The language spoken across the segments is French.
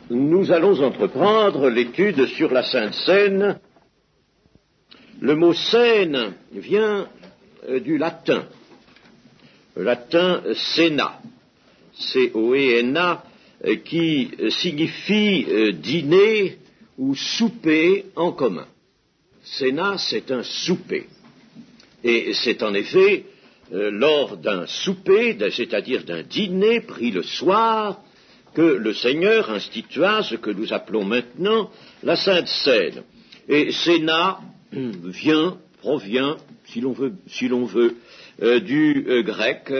Nous allons entreprendre l'étude sur la Sainte Seine. Le mot Seine vient du latin. Le latin cena, C-O-E-N-A, qui signifie dîner ou souper en commun. Cena, c'est un souper. Et c'est en effet lors d'un souper, c'est-à-dire d'un dîner pris le soir, que le Seigneur institua ce que nous appelons maintenant la Sainte Seine. Et Cena provient, si l'on veut, du grec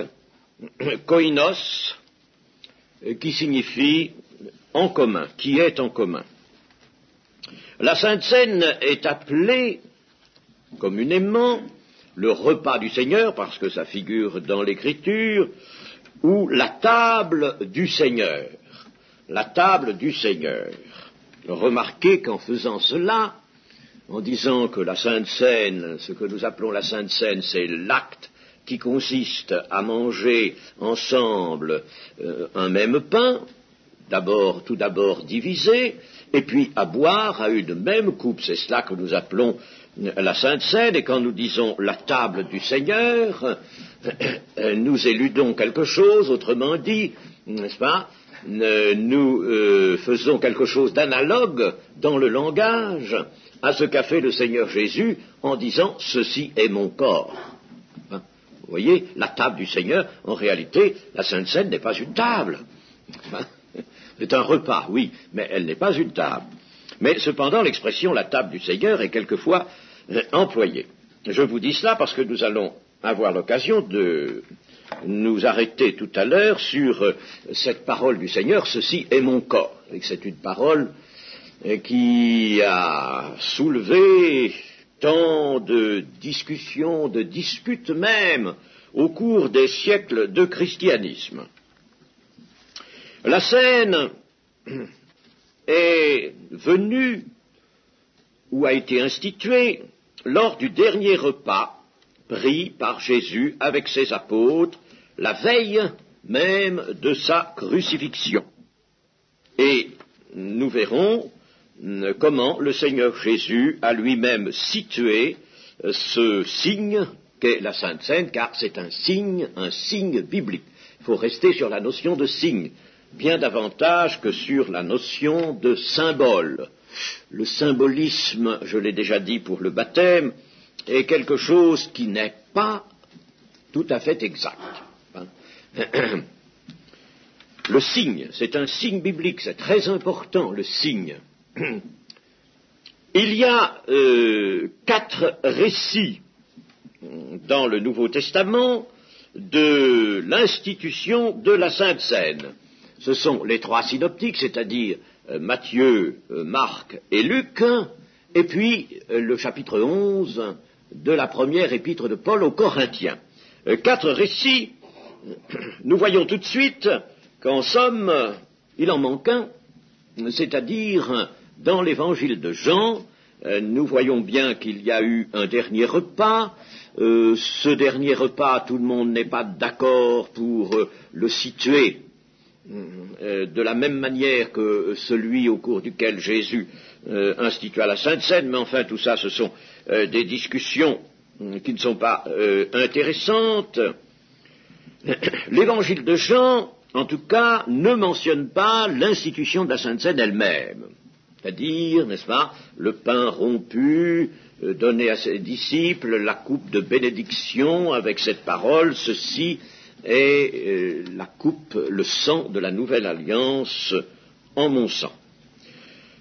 koinos, qui signifie en commun, qui est en commun. La Sainte Seine est appelée communément le repas du Seigneur, parce que ça figure dans l'Écriture, ou la table du Seigneur. La table du Seigneur. Remarquez qu'en faisant cela, en disant que la Sainte Seine, ce que nous appelons la Sainte Seine, c'est l'acte qui consiste à manger ensemble un même pain, tout d'abord divisé, et puis à boire à une même coupe. C'est cela que nous appelons la Sainte Seine, et quand nous disons la table du Seigneur, nous éludons quelque chose, autrement dit, n'est-ce pas, nous faisons quelque chose d'analogue dans le langage à ce qu'a fait le Seigneur Jésus en disant « ceci est mon corps ». Vous voyez, la table du Seigneur, en réalité, la Sainte Seine n'est pas une table. C'est un repas, oui, mais elle n'est pas une table. Mais cependant, l'expression « la table du Seigneur » est quelquefois employée. Je vous dis cela parce que nous allons avoir l'occasion de nous arrêter tout à l'heure sur cette parole du Seigneur « ceci est mon corps ». Et c'est une parole qui a soulevé tant de discussions, de disputes même, au cours des siècles de christianisme. La Seine est venue, ou a été instituée, lors du dernier repas pris par Jésus avec ses apôtres, la veille même de sa crucifixion. Et nous verrons comment le Seigneur Jésus a lui-même situé ce signe qu'est la Sainte Seine, car c'est un signe biblique. Il faut rester sur la notion de signe, bien davantage que sur la notion de symbole. Le symbolisme, je l'ai déjà dit pour le baptême, est quelque chose qui n'est pas tout à fait exact. Le signe, c'est un signe biblique, c'est très important, le signe. Il y a 4 récits dans le Nouveau Testament de l'institution de la Sainte Seine. Ce sont les 3 synoptiques, c'est-à-dire Matthieu, Marc et Luc, et puis le chapitre 11 de la première épître de Paul aux Corinthiens. 4 récits, nous voyons tout de suite qu'en somme, il en manque un, c'est-à-dire dans l'évangile de Jean, nous voyons bien qu'il y a eu un dernier repas. Ce dernier repas, tout le monde n'est pas d'accord pour le situer de la même manière que celui au cours duquel Jésus institua la Sainte Seine, mais enfin tout ça ce sont des discussions qui ne sont pas intéressantes. L'évangile de Jean, en tout cas, ne mentionne pas l'institution de la Sainte Seine elle-même, c'est-à-dire, n'est-ce pas, le pain rompu, donné à ses disciples, la coupe de bénédiction avec cette parole, ceci est la coupe, le sang de la nouvelle alliance en mon sang.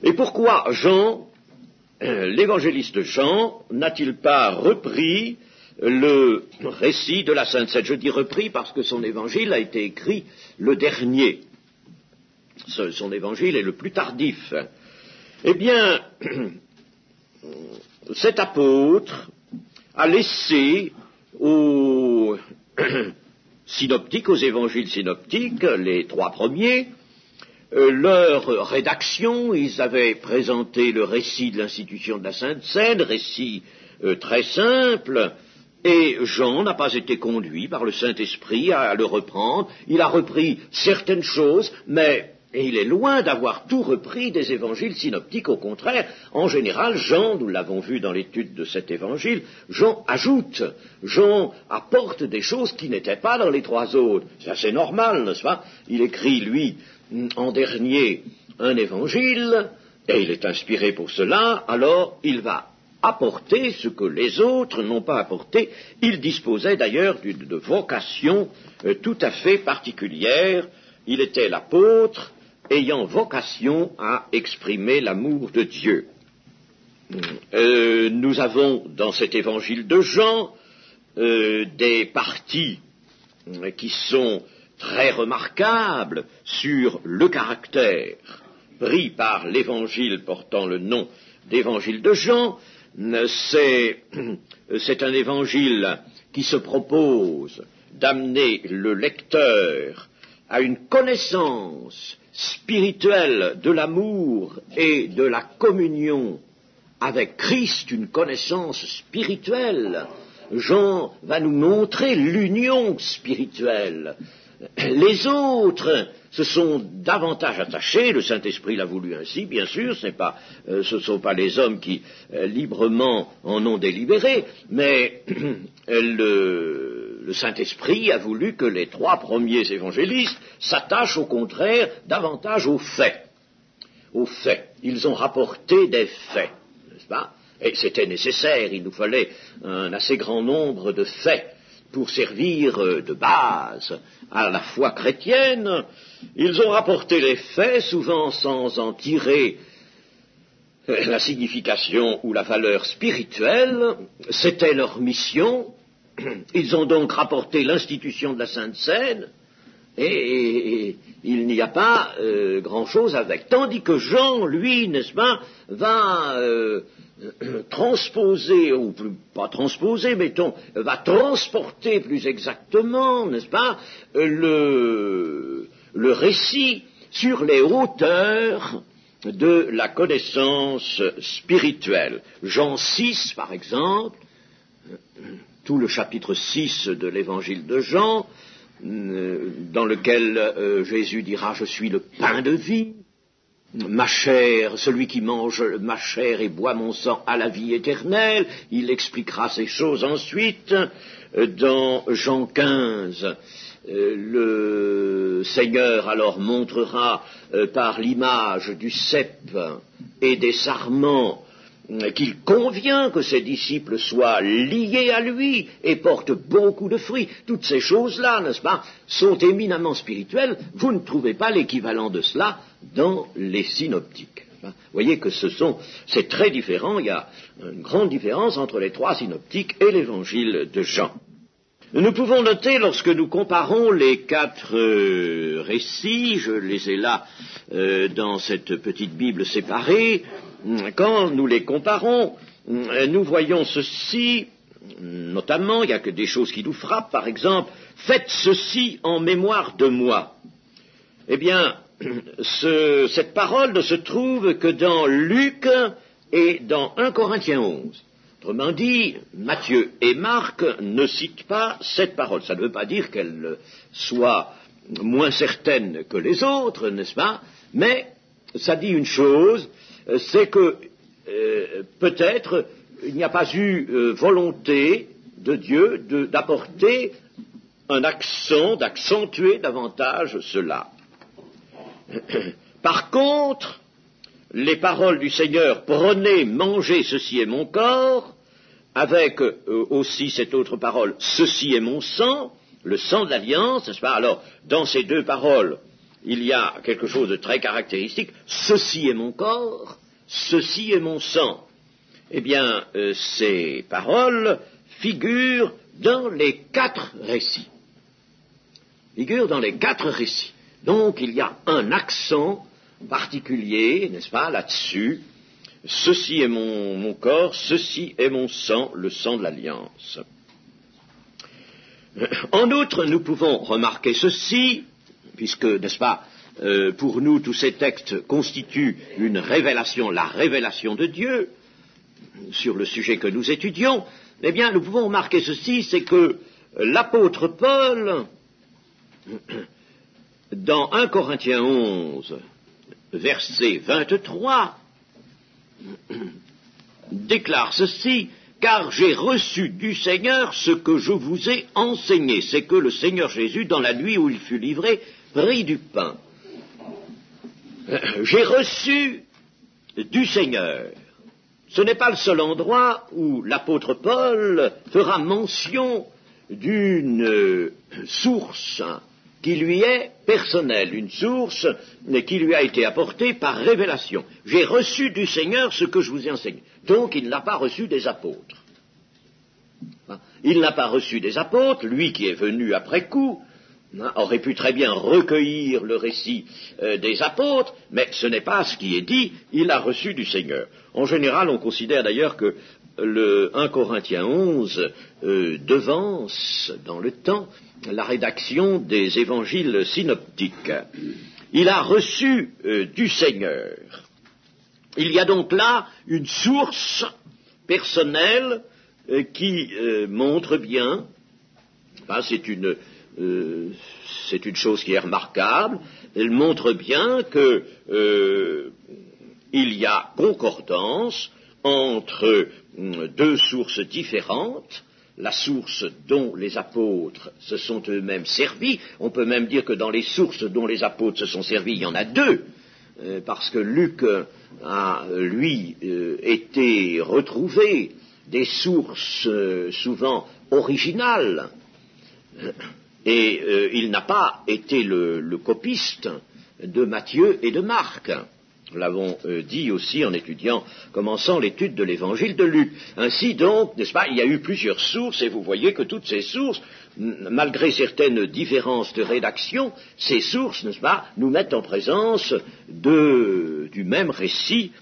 Et pourquoi Jean, l'évangéliste Jean, n'a-t-il pas repris le récit de la Sainte Seine? Je dis repris parce que son évangile a été écrit le dernier. Son évangile est le plus tardif. Eh bien, cet apôtre a laissé aux synoptiques, aux évangiles synoptiques, les 3 premiers, leur rédaction. Ils avaient présenté le récit de l'institution de la Sainte Seine, récit très simple, et Jean n'a pas été conduit par le Saint-Esprit à le reprendre. Il a repris certaines choses, mais Et il est loin d'avoir tout repris des évangiles synoptiques. Au contraire, en général, Jean, nous l'avons vu dans l'étude de cet évangile, Jean ajoute, Jean apporte des choses qui n'étaient pas dans les trois autres. C'est assez normal, n'est-ce pas? Il écrit, lui, en dernier, un évangile, et il est inspiré pour cela, alors il va apporter ce que les autres n'ont pas apporté. Il disposait d'ailleurs de vocation tout à fait particulière. Il était l'apôtre, ayant vocation à exprimer l'amour de Dieu. Nous avons dans cet évangile de Jean des parties qui sont très remarquables sur le caractère pris par l'évangile portant le nom d'évangile de Jean. C'est un évangile qui se propose d'amener le lecteur à une connaissance spirituelle de l'amour et de la communion avec Christ, une connaissance spirituelle. Jean va nous montrer l'union spirituelle. Les autres se sont davantage attachés, le Saint-Esprit l'a voulu ainsi, bien sûr, ce ne sont pas les hommes qui librement en ont délibéré, mais le Saint-Esprit a voulu que les trois premiers évangélistes s'attachent au contraire davantage aux faits. Aux faits. Ils ont rapporté des faits, n'est-ce pas? Et c'était nécessaire, il nous fallait un assez grand nombre de faits pour servir de base à la foi chrétienne. Ils ont rapporté les faits, souvent sans en tirer la signification ou la valeur spirituelle. C'était leur mission. Ils ont donc rapporté l'institution de la Sainte Seine, et il n'y a pas grand-chose avec. Tandis que Jean, lui, n'est-ce pas, va transposer, ou pas transposer, mettons, va transporter plus exactement, n'est-ce pas, le récit sur les hauteurs de la connaissance spirituelle. Jean 6, par exemple, tout le chapitre 6 de l'évangile de Jean, dans lequel Jésus dira « Je suis le pain de vie ». Ma chair, celui qui mange ma chair et boit mon sang a la vie éternelle. Il expliquera ces choses ensuite. Dans Jean 15, le Seigneur alors montrera par l'image du cep et des sarments qu'il convient que ses disciples soient liés à lui et portent beaucoup de fruits. Toutes ces choses-là, n'est-ce pas, sont éminemment spirituelles. Vous ne trouvez pas l'équivalent de cela dans les synoptiques. Vous voyez que c'est très différent. Il y a une grande différence entre les trois synoptiques et l'évangile de Jean. Nous pouvons noter, lorsque nous comparons les quatre récits, je les ai là dans cette petite Bible séparée, quand nous les comparons, nous voyons ceci, notamment, il n'y a que des choses qui nous frappent, par exemple, « Faites ceci en mémoire de moi ». Eh bien, cette parole ne se trouve que dans Luc et dans 1 Corinthiens 11. Autrement dit, Matthieu et Marc ne citent pas cette parole. Ça ne veut pas dire qu'elle soit moins certaine que les autres, n'est-ce pas? Mais ça dit une chose, c'est que peut-être il n'y a pas eu volonté de Dieu d'apporter un accent, d'accentuer davantage cela. Par contre, les paroles du Seigneur, prenez, mangez, ceci est mon corps, avec aussi cette autre parole, ceci est mon sang, le sang de l'alliance, n'est-ce pas? Alors, dans ces deux paroles, il y a quelque chose de très caractéristique, ceci est mon corps, ceci est mon sang. Eh bien, ces paroles figurent dans les quatre récits. Donc, il y a un accent particulier, n'est-ce pas, là-dessus. Ceci est mon corps, ceci est mon sang, le sang de l'alliance. En outre, nous pouvons remarquer ceci, puisque, n'est-ce pas, pour nous, tous ces textes constituent une révélation, la révélation de Dieu, sur le sujet que nous étudions. Eh bien, nous pouvons remarquer ceci, c'est que l'apôtre Paul dans 1 Corinthiens 11, verset 23, déclare ceci: « Car j'ai reçu du Seigneur ce que je vous ai enseigné. » C'est que le Seigneur Jésus, dans la nuit où il fut livré, prit du pain. J'ai reçu du Seigneur. Ce n'est pas le seul endroit où l'apôtre Paul fera mention d'une source qui lui est personnelle, une source qui lui a été apportée par révélation. J'ai reçu du Seigneur ce que je vous ai enseigné. Donc il n'a pas reçu des apôtres. Il n'a pas reçu des apôtres, lui qui est venu après coup, aurait pu très bien recueillir le récit des apôtres, mais ce n'est pas ce qui est dit, il a reçu du Seigneur. En général, on considère d'ailleurs que le 1 Corinthiens 11 devance dans le temps la rédaction des évangiles synoptiques. Il a reçu du Seigneur. Il y a donc là une source personnelle qui montre bien, c'est une chose qui est remarquable, elle montre bien que il y a concordance entre deux sources différentes, la source dont les apôtres se sont eux-mêmes servis. On peut même dire que dans les sources dont les apôtres se sont servis, il y en a deux, parce que Luc a, lui, été retrouvé des sources souvent originales, et il n'a pas été le copiste de Matthieu et de Marc. Nous l'avons dit aussi en commençant l'étude de l'évangile de Luc. Ainsi donc, n'est-ce pas, il y a eu plusieurs sources, et vous voyez que toutes ces sources, malgré certaines différences de rédaction, ces sources, n'est-ce pas, nous mettent en présence du même récit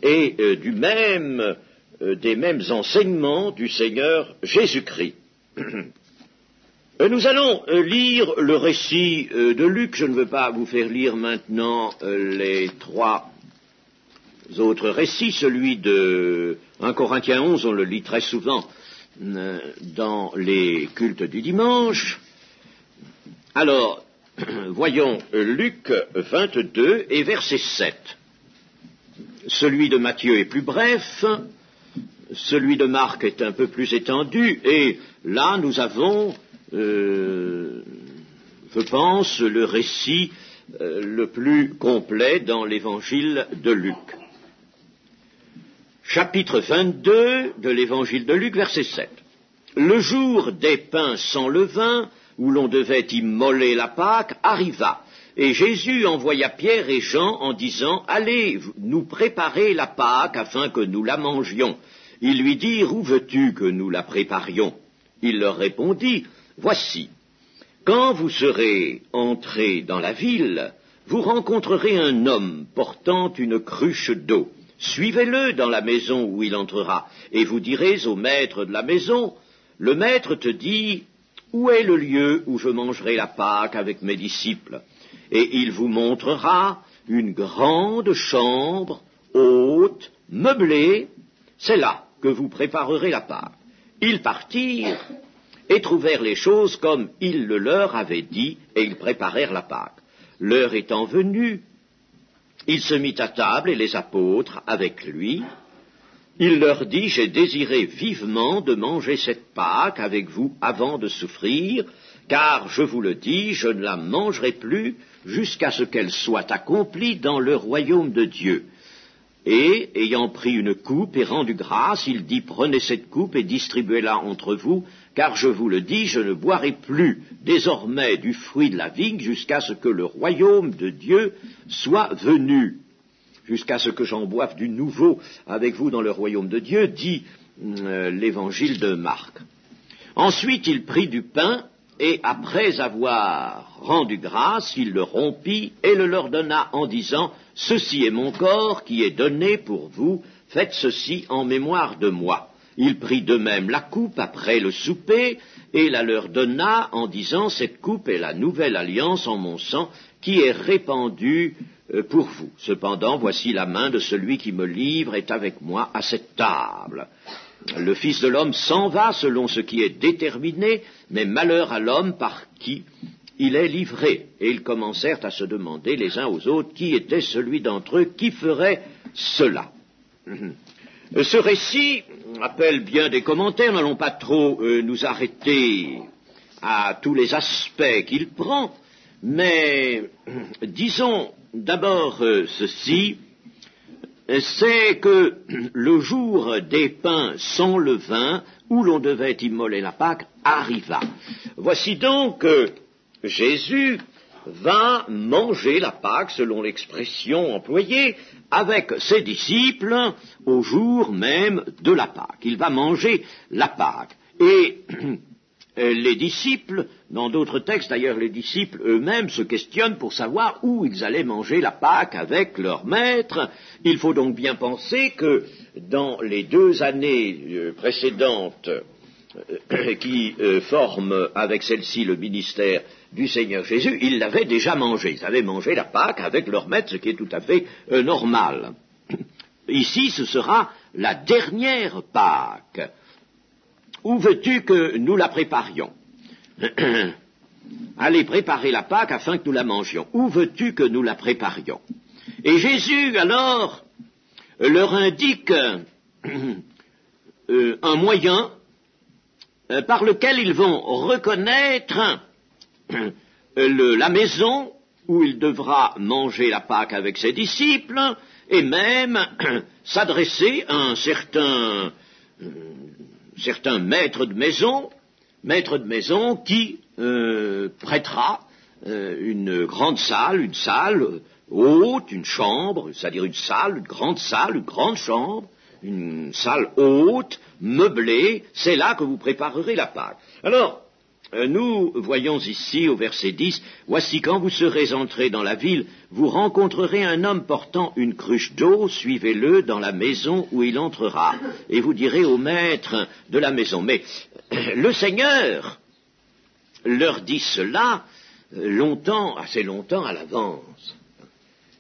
et des mêmes enseignements du Seigneur Jésus-Christ. Nous allons lire le récit de Luc. Je ne veux pas vous faire lire maintenant les trois autres récits. Celui de 1 Corinthiens 11, on le lit très souvent dans les cultes du dimanche. Alors, voyons Luc 22 et verset 7. Celui de Matthieu est plus bref, celui de Marc est un peu plus étendu, et là nous avons je pense, le récit le plus complet dans l'évangile de Luc. Chapitre 22 de l'évangile de Luc, verset 7. Le jour des pains sans levain, où l'on devait immoler la Pâque, arriva, et Jésus envoya Pierre et Jean en disant « Allez, nous préparer la Pâque afin que nous la mangions. » Ils lui dirent « Où veux-tu que nous la préparions ?» Il leur répondit « Voici, quand vous serez entrés dans la ville, vous rencontrerez un homme portant une cruche d'eau. Suivez-le dans la maison où il entrera, et vous direz au maître de la maison, le maître te dit, où est le lieu où je mangerai la Pâque avec mes disciples? Et il vous montrera une grande chambre, haute, meublée, c'est là que vous préparerez la Pâque. Ils partirent et trouvèrent les choses comme il le leur avait dit, et ils préparèrent la Pâque. L'heure étant venue, il se mit à table, et les apôtres avec lui. Il leur dit, j'ai désiré vivement de manger cette Pâque avec vous avant de souffrir, car, je vous le dis, je ne la mangerai plus jusqu'à ce qu'elle soit accomplie dans le royaume de Dieu. Et, ayant pris une coupe et rendu grâce, il dit, prenez cette coupe et distribuez-la entre vous, car je vous le dis, je ne boirai plus désormais du fruit de la vigne jusqu'à ce que le royaume de Dieu soit venu. Jusqu'à ce que j'en boive du nouveau avec vous dans le royaume de Dieu, dit l'évangile de Marc. Ensuite, il prit du pain, et après avoir rendu grâce, il le rompit et le leur donna en disant, « Ceci est mon corps qui est donné pour vous, faites ceci en mémoire de moi. » Il prit de même la coupe après le souper, et la leur donna en disant, « Cette coupe est la nouvelle alliance en mon sang, qui est répandue pour vous. Cependant, voici la main de celui qui me livre est avec moi à cette table. » Le Fils de l'homme s'en va selon ce qui est déterminé, mais malheur à l'homme par qui il est livré. Et ils commencèrent à se demander les uns aux autres qui était celui d'entre eux qui ferait cela. Ce récit appelle bien des commentaires, n'allons pas trop nous arrêter à tous les aspects qu'il prend, mais disons d'abord ceci, c'est que le jour des pains sans levain, où l'on devait immoler la Pâque, arriva. Voici donc que Jésus va manger la Pâque, selon l'expression employée, avec ses disciples au jour même de la Pâque. Il va manger la Pâque. Et les disciples, dans d'autres textes d'ailleurs, les disciples eux-mêmes se questionnent pour savoir où ils allaient manger la Pâque avec leur maître. Il faut donc bien penser que dans les 2 années précédentes qui forment avec celle-ci le ministère du Seigneur Jésus, ils l'avaient déjà mangé. Ils avaient mangé la Pâque avec leur maître, ce qui est tout à fait normal. Ici, ce sera la dernière Pâque. Où veux-tu que nous la préparions? Allez préparer la Pâque afin que nous la mangions. Où veux-tu que nous la préparions? Et Jésus, alors, leur indique un moyen par lequel ils vont reconnaître la maison où il devra manger la Pâque avec ses disciples, et même s'adresser à un certain maître de maison qui prêtera une grande salle, une salle haute, une chambre, c'est-à-dire une grande chambre, une salle haute, meublée, c'est là que vous préparerez la Pâque. Alors, nous voyons ici au verset 10, « Voici quand vous serez entrés dans la ville, vous rencontrerez un homme portant une cruche d'eau, suivez-le dans la maison où il entrera, et vous direz au maître de la maison. » Mais le Seigneur leur dit cela assez longtemps à l'avance.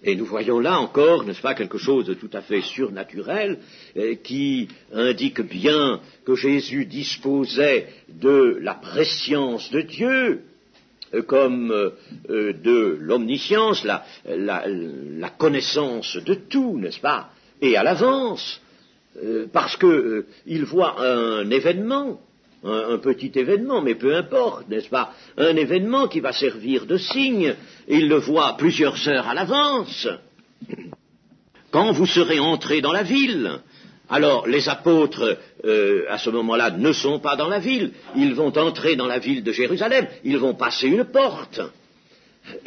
Et nous voyons là encore, n'est-ce pas, quelque chose de tout à fait surnaturel qui indique bien que Jésus disposait de la prescience de Dieu comme de l'omniscience, la connaissance de tout, n'est-ce pas, et à l'avance, parce que il voit un événement, un petit événement, mais peu importe, n'est-ce pas, un événement qui va servir de signe, il le voit plusieurs heures à l'avance. Quand vous serez entrés dans la ville, alors les apôtres, à ce moment-là, ne sont pas dans la ville, ils vont entrer dans la ville de Jérusalem, ils vont passer une porte,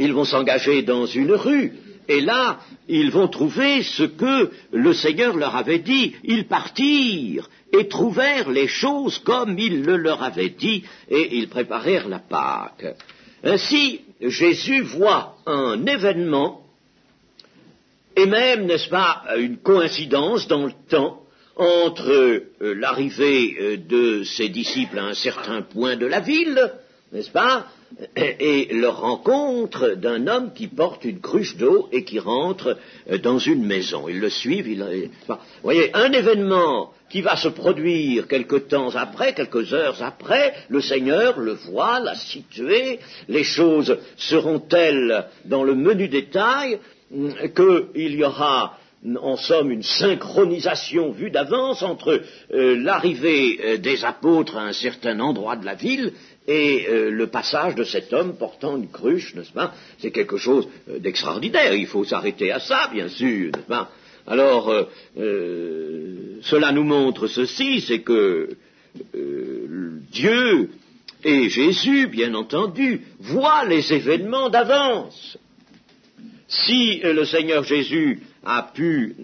ils vont s'engager dans une rue, et là, ils vont trouver ce que le Seigneur leur avait dit. Ils partirent et trouvèrent les choses comme il le leur avait dit, et ils préparèrent la Pâque. Ainsi, Jésus voit un événement, et même, n'est-ce pas, une coïncidence dans le temps, entre l'arrivée de ses disciples à un certain point de la ville, n'est-ce pas, et leur rencontre d'un homme qui porte une cruche d'eau et qui rentre dans une maison. Ils le suivent. Vous voyez, un événement qui va se produire quelques heures après, le Seigneur le voit, l'a situé, les choses seront telles dans le menu détail qu'il y aura en somme une synchronisation vue d'avance entre l'arrivée des apôtres à un certain endroit de la ville et le passage de cet homme portant une cruche, n'est-ce pas? C'est quelque chose d'extraordinaire, il faut s'arrêter à ça, bien sûr, n'est-ce pas? Alors, cela nous montre ceci, c'est que Dieu et Jésus, bien entendu, voient les événements d'avance. Si le Seigneur Jésus a pu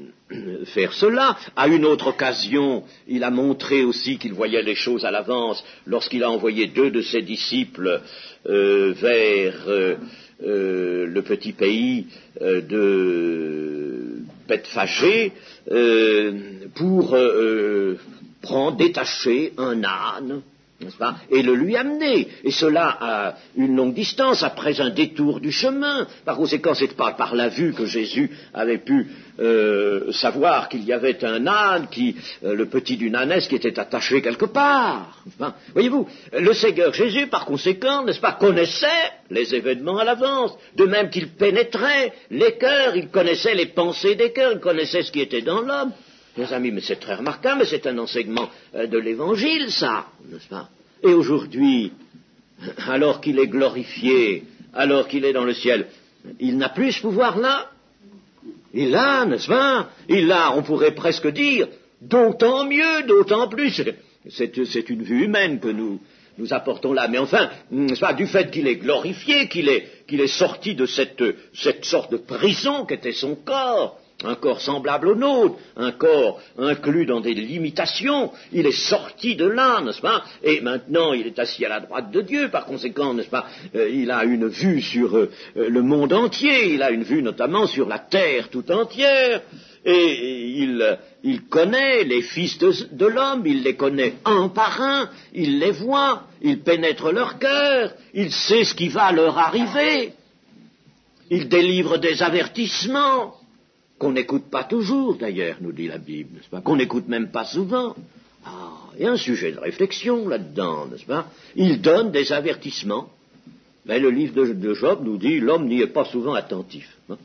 faire cela, à une autre occasion, il a montré aussi qu'il voyait les choses à l'avance lorsqu'il a envoyé 2 de ses disciples vers le petit pays de Bethphagée pour détacher un âne n'est-ce pas, et le lui amener, et cela à une longue distance, après un détour du chemin. Par conséquent, c'est pas par la vue que Jésus avait pu savoir qu'il y avait un âne, le petit d'une ânesse qui était attaché quelque part. Hein. Voyez-vous, le Seigneur Jésus, par conséquent, n'est-ce pas, connaissait les événements à l'avance, de même qu'il pénétrait les cœurs, il connaissait les pensées des cœurs, il connaissait ce qui était dans l'homme. Mes amis, mais c'est très remarquable, mais c'est un enseignement de l'Évangile, ça, n'est-ce pas? Et aujourd'hui, alors qu'il est glorifié, alors qu'il est dans le ciel, il n'a plus ce pouvoir-là. Il l'a, n'est-ce pas? Il l'a, on pourrait presque dire, d'autant mieux, d'autant plus. C'est une vue humaine que nous apportons là. Mais enfin, n'est-ce pas, du fait qu'il est glorifié, qu'il est sorti de cette sorte de prison qu'était son corps, un corps semblable au nôtre, un corps inclus dans des limitations, il est sorti de là, n'est-ce pas? Et maintenant, il est assis à la droite de Dieu, par conséquent, n'est-ce pas? Il a une vue sur le monde entier, il a une vue notamment sur la terre tout entière, et il connaît les fils de l'homme, il les connaît un par un, il les voit, il pénètre leur cœur, il sait ce qui va leur arriver, il délivre des avertissements, qu'on n'écoute pas toujours, d'ailleurs, nous dit la Bible, n'est-ce pas? Qu'on n'écoute même pas souvent. Ah, il y a un sujet de réflexion là-dedans, n'est-ce pas? Il donne des avertissements. Mais le livre de Job nous dit, l'homme n'y est pas souvent attentif. Hein?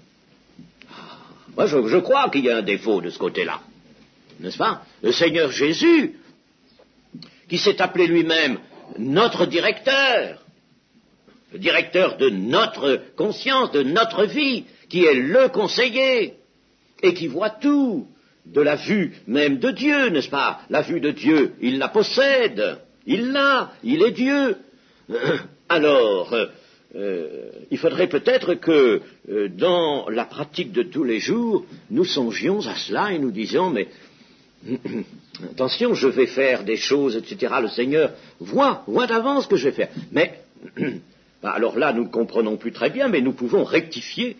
Ah, moi, je crois qu'il y a un défaut de ce côté-là, n'est-ce pas? Le Seigneur Jésus, qui s'est appelé lui-même notre directeur, le directeur de notre conscience, de notre vie, qui est le conseiller, et qui voit tout, de la vue même de Dieu, n'est-ce pas? La vue de Dieu, il la possède, il l'a, il est Dieu. Alors, il faudrait peut-être que dans la pratique de tous les jours, nous songions à cela et nous disions, mais attention, je vais faire des choses, etc. Le Seigneur voit d'avance ce que je vais faire. Mais, alors là, nous ne comprenons plus très bien, mais nous pouvons rectifier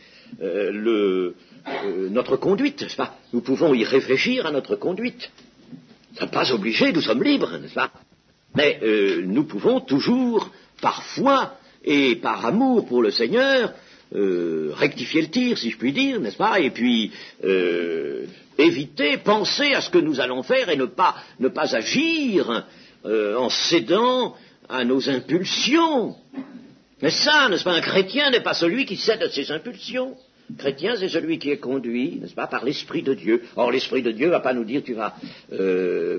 notre conduite, n'est-ce pas? Nous pouvons y réfléchir à notre conduite. Nous ne sommes pas obligés, nous sommes libres, n'est-ce pas? Mais nous pouvons toujours, parfois, et par amour pour le Seigneur, rectifier le tir, si je puis dire, n'est-ce pas? Et puis éviter, penser à ce que nous allons faire et ne pas agir en cédant à nos impulsions. Mais ça, n'est-ce pas, un chrétien n'est pas celui qui cède à ses impulsions. Chrétien, c'est celui qui est conduit, n'est-ce pas, par l'Esprit de Dieu. Or, l'Esprit de Dieu ne va pas nous dire, tu vas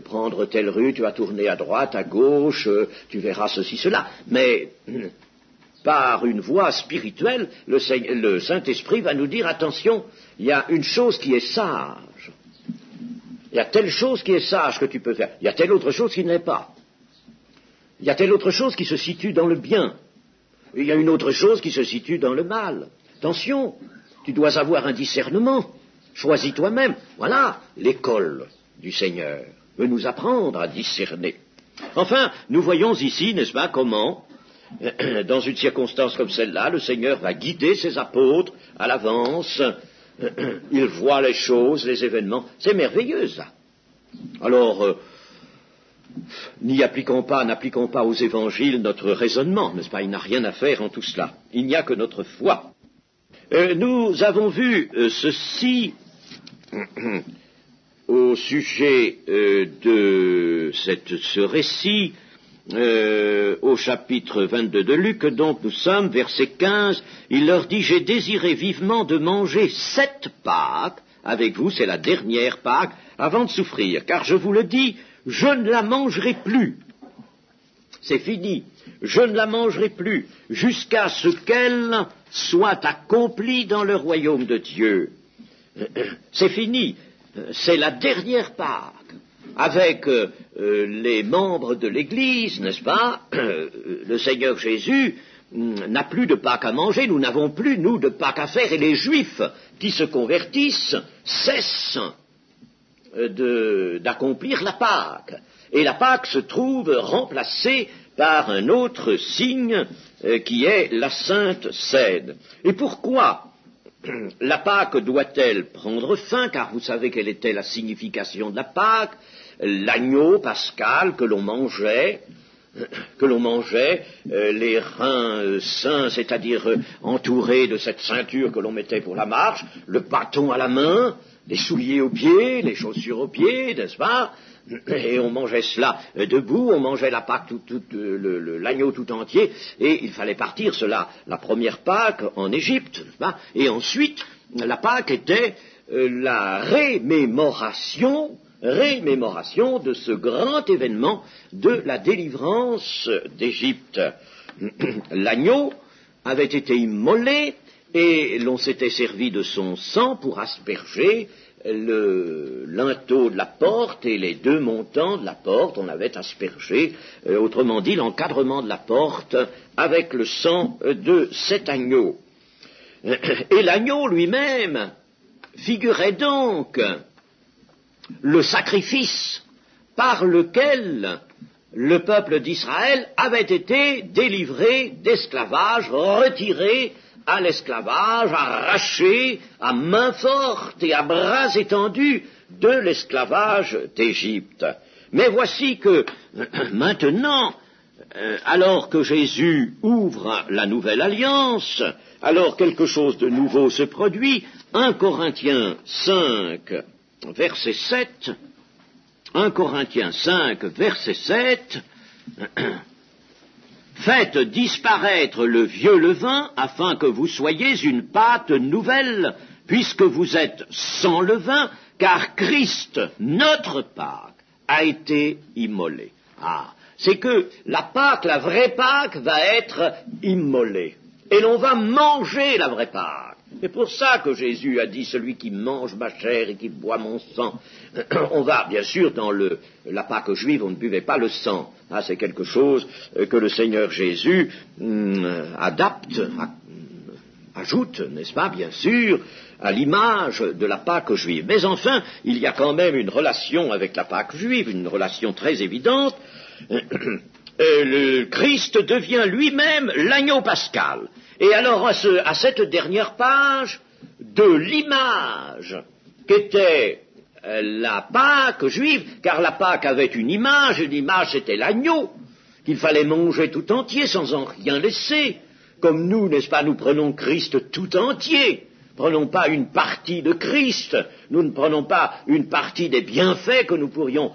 prendre telle rue, tu vas tourner à droite, à gauche, tu verras ceci, cela. Mais, par une voie spirituelle, le Saint-Esprit va nous dire, attention, il y a une chose qui est sage. Il y a telle chose qui est sage que tu peux faire. Il y a telle autre chose qui ne l'est pas. Il y a telle autre chose qui se situe dans le bien. Il y a une autre chose qui se situe dans le mal. Attention, tu dois avoir un discernement. Choisis toi-même. Voilà l'école du Seigneur. Veut nous apprendre à discerner. Enfin, nous voyons ici, n'est-ce pas, comment, dans une circonstance comme celle-là, le Seigneur va guider ses apôtres à l'avance. Il voit les choses, les événements. C'est merveilleux, ça. Alors, n'appliquons pas aux évangiles notre raisonnement, n'est-ce pas? Il n'a rien à faire en tout cela. Il n'y a que notre foi. Nous avons vu ceci au sujet de ce récit au chapitre 22 de Luc, dont nous sommes, verset 15, il leur dit, j'ai désiré vivement de manger cette Pâque avec vous, c'est la dernière Pâque, avant de souffrir, car je vous le dis, je ne la mangerai plus. C'est fini. Je ne la mangerai plus jusqu'à ce qu'elle soit accomplie dans le royaume de Dieu. C'est fini. C'est la dernière Pâque. Avec les membres de l'Église, n'est-ce pas? Le Seigneur Jésus n'a plus de Pâques à manger. Nous n'avons plus, nous, de Pâques à faire. Et les Juifs qui se convertissent cessent d'accomplir la Pâque. Et la Pâque se trouve remplacée par un autre signe qui est la Sainte Cède. Et pourquoi la Pâque doit-elle prendre fin? Car vous savez quelle était la signification de la Pâque, l'agneau pascal que l'on mangeait que l'on mangeait, les reins sains, c'est-à-dire entourés de cette ceinture que l'on mettait pour la marche, le bâton à la main, les souliers aux pieds, les chaussures aux pieds, n'est-ce pas? Et on mangeait cela debout, on mangeait la Pâque, l'agneau tout entier, et il fallait partir, cela, la première Pâque en Égypte, n'est-ce pas? Et ensuite, la Pâque était la rémémoration de ce grand événement de la délivrance d'Égypte. L'agneau avait été immolé et l'on s'était servi de son sang pour asperger le linteau de la porte et les deux montants de la porte. On avait aspergé, autrement dit, l'encadrement de la porte avec le sang de cet agneau. Et l'agneau lui-même figurait donc le sacrifice par lequel le peuple d'Israël avait été délivré d'esclavage, retiré à l'esclavage, arraché à main forte et à bras étendus de l'esclavage d'Égypte. Mais voici que maintenant, alors que Jésus ouvre la nouvelle alliance, alors quelque chose de nouveau se produit. 1 Corinthiens 5, verset 7, 1 Corinthiens 5, verset 7, faites disparaître le vieux levain afin que vous soyez une pâte nouvelle, puisque vous êtes sans levain, car Christ, notre Pâque, a été immolé. Ah, c'est que la Pâque, la vraie Pâque, va être immolée. Et l'on va manger la vraie Pâque. C'est pour ça que Jésus a dit, celui qui mange ma chair et qui boit mon sang. On va, bien sûr, dans la Pâque juive, on ne buvait pas le sang. Ah, c'est quelque chose que le Seigneur Jésus ajoute, n'est-ce pas, bien sûr, à l'image de la Pâque juive. Mais enfin, il y a quand même une relation avec la Pâque juive, une relation très évidente. Le Christ devient lui-même l'agneau pascal. Et alors, à cette dernière page de l'image qu'était la Pâque juive, car la Pâque avait une image, et l'image c'était l'agneau, qu'il fallait manger tout entier sans en rien laisser. Comme nous, n'est-ce pas, nous prenons Christ tout entier. Prenons pas une partie de Christ, nous ne prenons pas une partie des bienfaits que nous pourrions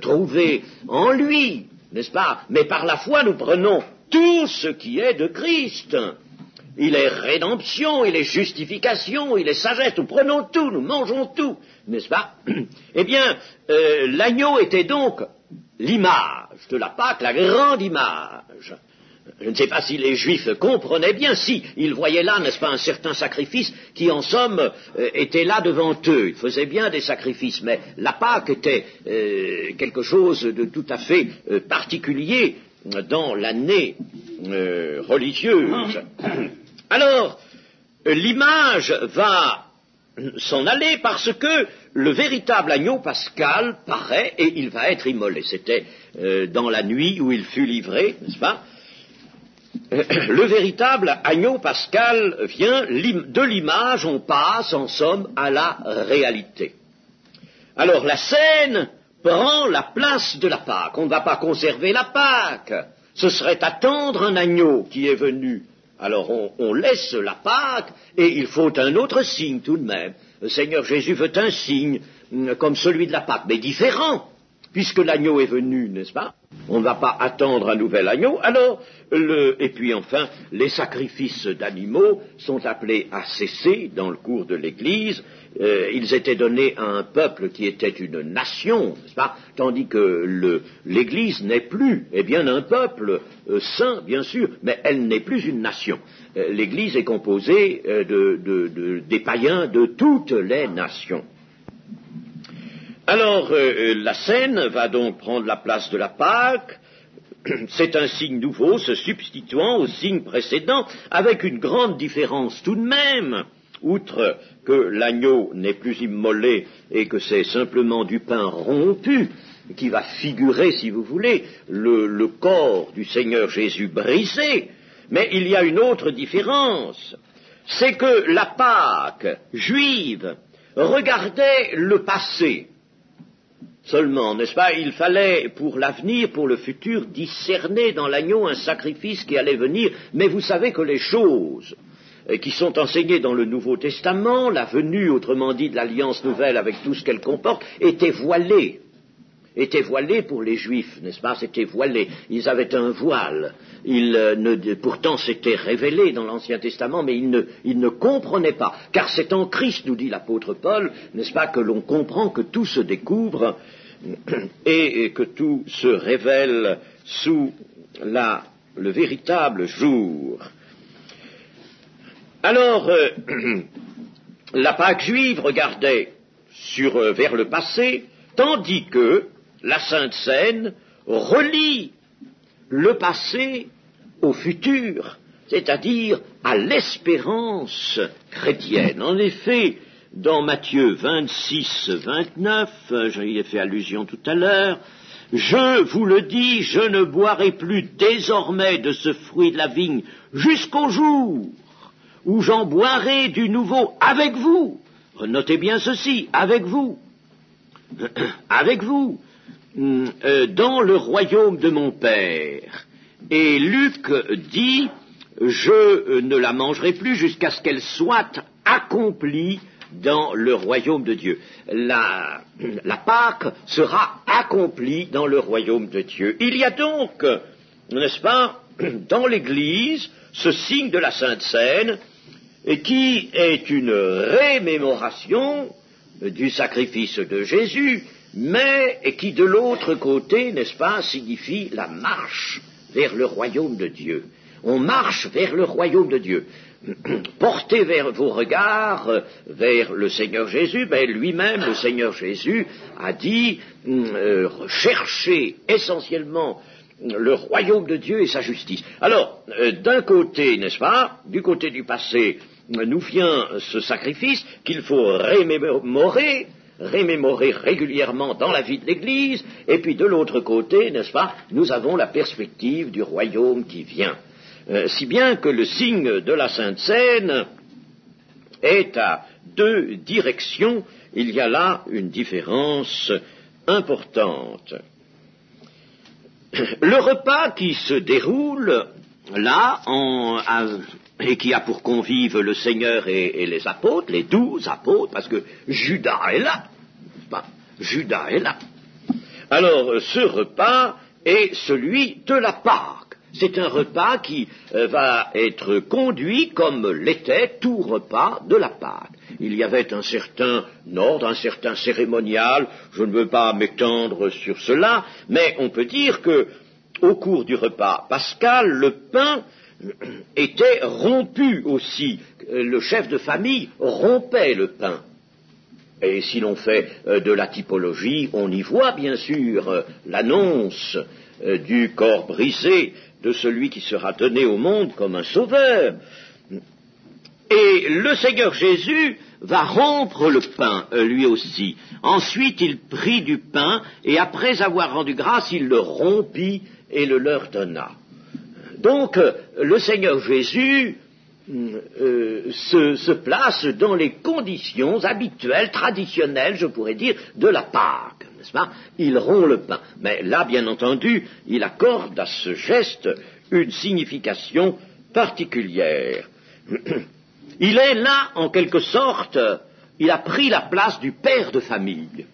trouver en lui, n'est-ce pas? Mais par la foi, nous prenons tout ce qui est de Christ. Il est rédemption, il est justification, il est sagesse, nous prenons tout, nous mangeons tout, n'est-ce pas? Eh bien, l'agneau était donc l'image de la Pâque, la grande image. Je ne sais pas si les Juifs comprenaient bien, si ils voyaient là, n'est-ce pas, un certain sacrifice qui, en somme, était là devant eux. Ils faisaient bien des sacrifices, mais la Pâque était quelque chose de tout à fait particulier dans l'année religieuse. Alors, l'image va s'en aller parce que le véritable agneau pascal paraît et il va être immolé. C'était dans la nuit où il fut livré, n'est-ce pas? Le véritable agneau pascal vient de l'image, on passe en somme à la réalité. Alors la scène prend la place de la Pâque. On ne va pas conserver la Pâque. Ce serait attendre un agneau qui est venu. Alors on laisse la Pâque et il faut un autre signe tout de même. Le Seigneur Jésus veut un signe comme celui de la Pâque, mais différent, puisque l'agneau est venu, n'est-ce pas? On ne va pas attendre un nouvel agneau. Alors, et puis enfin, les sacrifices d'animaux sont appelés à cesser dans le cours de l'Église. Ils étaient donnés à un peuple qui était une nation, n'est-ce pas? Tandis que l'Église n'est plus, eh bien, un peuple saint, bien sûr, mais elle n'est plus une nation. L'Église est composée des païens de toutes les nations. Alors, la scène va donc prendre la place de la Pâque. C'est un signe nouveau, se substituant au signe précédent, avec une grande différence tout de même. Outre que l'agneau n'est plus immolé et que c'est simplement du pain rompu, qui va figurer, si vous voulez, le corps du Seigneur Jésus brisé, mais il y a une autre différence. C'est que la Pâque juive regardait le passé. Seulement, n'est-ce pas, il fallait pour l'avenir, pour le futur, discerner dans l'agneau un sacrifice qui allait venir, mais vous savez que les choses qui sont enseignées dans le Nouveau Testament, la venue, autrement dit, de l'Alliance nouvelle avec tout ce qu'elle comporte, étaient voilées pour les Juifs, n'est-ce pas, c'était voilé, ils avaient un voile, pourtant c'était révélé dans l'Ancien Testament, mais ils ne comprenaient pas, car c'est en Christ, nous dit l'apôtre Paul, n'est-ce pas, que l'on comprend que tout se découvre et que tout se révèle sous le véritable jour. Alors, la Pâque juive regardait vers le passé, tandis que la Sainte Seine relie le passé au futur, c'est-à-dire à l'espérance chrétienne. En effet, dans Matthieu 26, 29, j'y ai fait allusion tout à l'heure, « Je vous le dis, je ne boirai plus désormais de ce fruit de la vigne jusqu'au jour où j'en boirai du nouveau avec vous. » Notez bien ceci, avec vous, dans le royaume de mon Père. Et Luc dit, je ne la mangerai plus jusqu'à ce qu'elle soit accomplie dans le royaume de Dieu. La Pâque sera accomplie dans le royaume de Dieu. Il y a donc, n'est-ce pas, dans l'Église, ce signe de la Sainte Seine, qui est une rémémoration du sacrifice de Jésus, mais qui de l'autre côté, n'est-ce pas, signifie la marche vers le royaume de Dieu. On marche vers le royaume de Dieu. Portez vers vos regards vers le Seigneur Jésus, mais lui-même, le Seigneur Jésus, a dit cherchez essentiellement le royaume de Dieu et sa justice. Alors, d'un côté, n'est-ce pas, du côté du passé, nous vient ce sacrifice qu'il faut rémémorer régulièrement dans la vie de l'Église, et puis de l'autre côté, n'est-ce pas, nous avons la perspective du royaume qui vient. Si bien que le signe de la Sainte Seine est à deux directions, il y a là une différence importante. Le repas qui se déroule là, et qui a pour convive le Seigneur et les apôtres, les 12 apôtres, parce que Judas est là, n'est-ce pas ? Judas est là. Alors, ce repas est celui de la Pâque. C'est un repas qui va être conduit comme l'était tout repas de la Pâque. Il y avait un certain ordre, un certain cérémonial, je ne veux pas m'étendre sur cela, mais on peut dire que, au cours du repas pascal, le pain était rompu aussi. Le chef de famille rompait le pain. Et si l'on fait de la typologie, on y voit bien sûr l'annonce du corps brisé de celui qui sera donné au monde comme un sauveur. Et le Seigneur Jésus va rompre le pain, lui aussi. Ensuite, il prit du pain, et après avoir rendu grâce, il le rompit et le leur donna. Donc, le Seigneur Jésus se place dans les conditions habituelles, traditionnelles, je pourrais dire, de la Pâque, n'est-ce pas ? Il rompt le pain. Mais là, bien entendu, il accorde à ce geste une signification particulière. Il est là, en quelque sorte, il a pris la place du père de famille.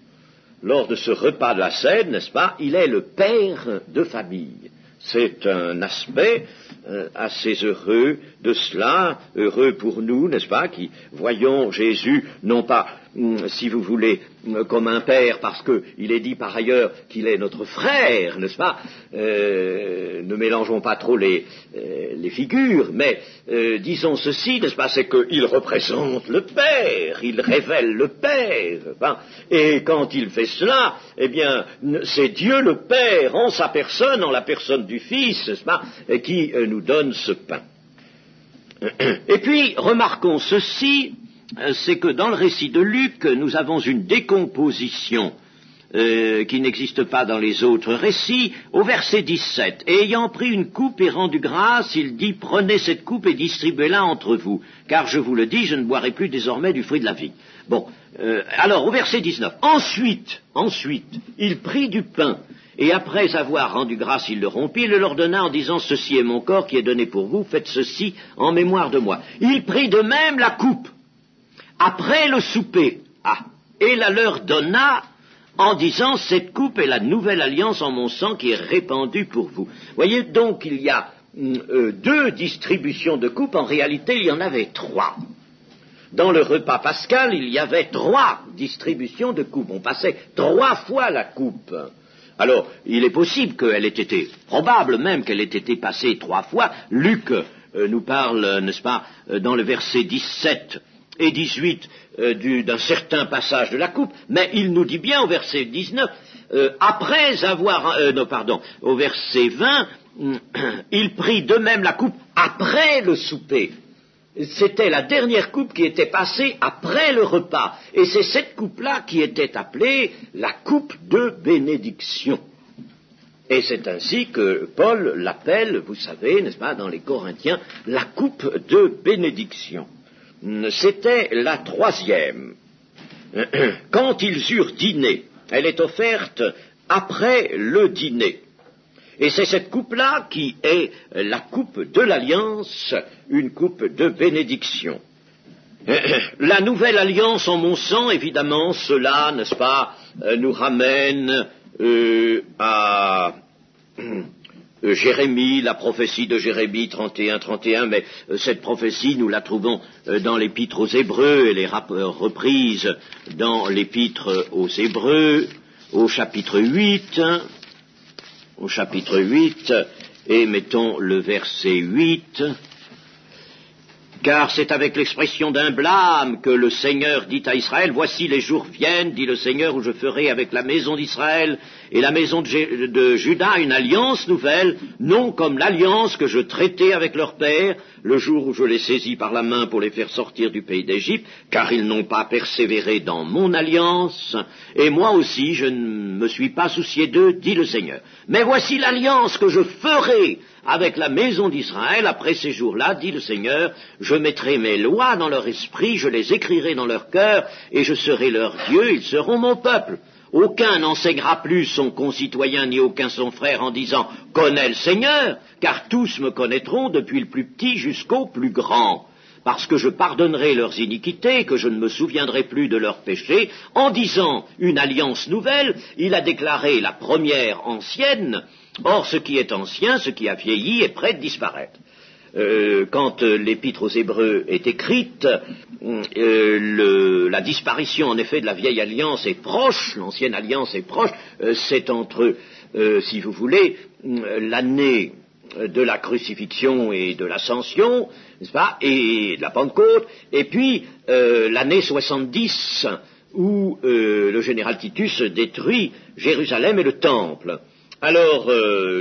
Lors de ce repas de la Seine, n'est-ce pas, il est le père de famille. C'est un aspect assez heureux de cela, heureux pour nous, n'est-ce pas, qui voyons Jésus, non pas, si vous voulez, comme un père, parce qu'il est dit par ailleurs qu'il est notre frère, n'est-ce pas, ne mélangeons pas trop les figures, mais disons ceci, n'est-ce pas, c'est qu'il représente le Père, il révèle le Père, hein, et quand il fait cela, eh bien, c'est Dieu le Père, en sa personne, en la personne du Fils, n'est-ce pas, qui nous donne ce pain. Et puis, remarquons ceci, c'est que dans le récit de Luc, nous avons une décomposition qui n'existe pas dans les autres récits, au verset 17. Et ayant pris une coupe et rendu grâce, il dit, prenez cette coupe et distribuez-la entre vous, car je vous le dis, je ne boirai plus désormais du fruit de la vigne. Bon, alors au verset 19. Ensuite, il prit du pain, et après avoir rendu grâce, il le rompit, et le leur donna en disant, ceci est mon corps qui est donné pour vous, faites ceci en mémoire de moi. Il prit de même la coupe, après le souper, et la leur donna, en disant, cette coupe est la nouvelle alliance en mon sang qui est répandue pour vous. Voyez donc, il y a 2 distributions de coupes, en réalité il y en avait 3. Dans le repas pascal, il y avait 3 distributions de coupes, on passait 3 fois la coupe. Alors, il est possible qu'elle ait été, probable même qu'elle ait été passée 3 fois. Luc nous parle, n'est-ce pas, dans le verset 17 et 18 d'un certain passage de la coupe, mais il nous dit bien au verset 19, au verset 20, il prit de même la coupe après le souper. C'était la dernière coupe qui était passée après le repas. Et c'est cette coupe-là qui était appelée la coupe de bénédiction. Et c'est ainsi que Paul l'appelle, vous savez, n'est-ce pas, dans les Corinthiens, la coupe de bénédiction. C'était la 3e. Quand ils eurent dîné, elle est offerte après le dîner. Et c'est cette coupe-là qui est la coupe de l'alliance, une coupe de bénédiction. La nouvelle alliance en mon sang, évidemment, cela, n'est-ce pas, nous ramène à Jérémie, la prophétie de Jérémie 31, mais cette prophétie, nous la trouvons dans l'épître aux Hébreux, elle est reprise dans l'épître aux Hébreux, au chapitre 8, et mettons le verset 8, car c'est avec l'expression d'un blâme que le Seigneur dit à Israël, voici les jours viennent, dit le Seigneur, où je ferai avec la maison d'Israël et la maison de Juda une alliance nouvelle, non comme l'alliance que je traitais avec leur père, le jour où je les saisis par la main pour les faire sortir du pays d'Égypte, car ils n'ont pas persévéré dans mon alliance, et moi aussi je ne me suis pas soucié d'eux, dit le Seigneur. Mais voici l'alliance que je ferai avec la maison d'Israël après ces jours-là, dit le Seigneur, je mettrai mes lois dans leur esprit, je les écrirai dans leur cœur, et je serai leur Dieu, ils seront mon peuple. Aucun n'enseignera plus son concitoyen ni aucun son frère en disant « Connais le Seigneur », car tous me connaîtront depuis le plus petit jusqu'au plus grand, parce que je pardonnerai leurs iniquités, que je ne me souviendrai plus de leurs péchés. En disant une alliance nouvelle, il a déclaré la première ancienne. Or, ce qui est ancien, ce qui a vieilli, est prêt de disparaître. Quand l'épître aux Hébreux est écrite, la disparition en effet de la vieille alliance est proche, l'ancienne alliance est proche, c'est entre, si vous voulez, l'année de la crucifixion et de l'ascension, n'est-ce pas, et de la Pentecôte, et puis l'année 70 où le général Titus détruit Jérusalem et le temple. Alors,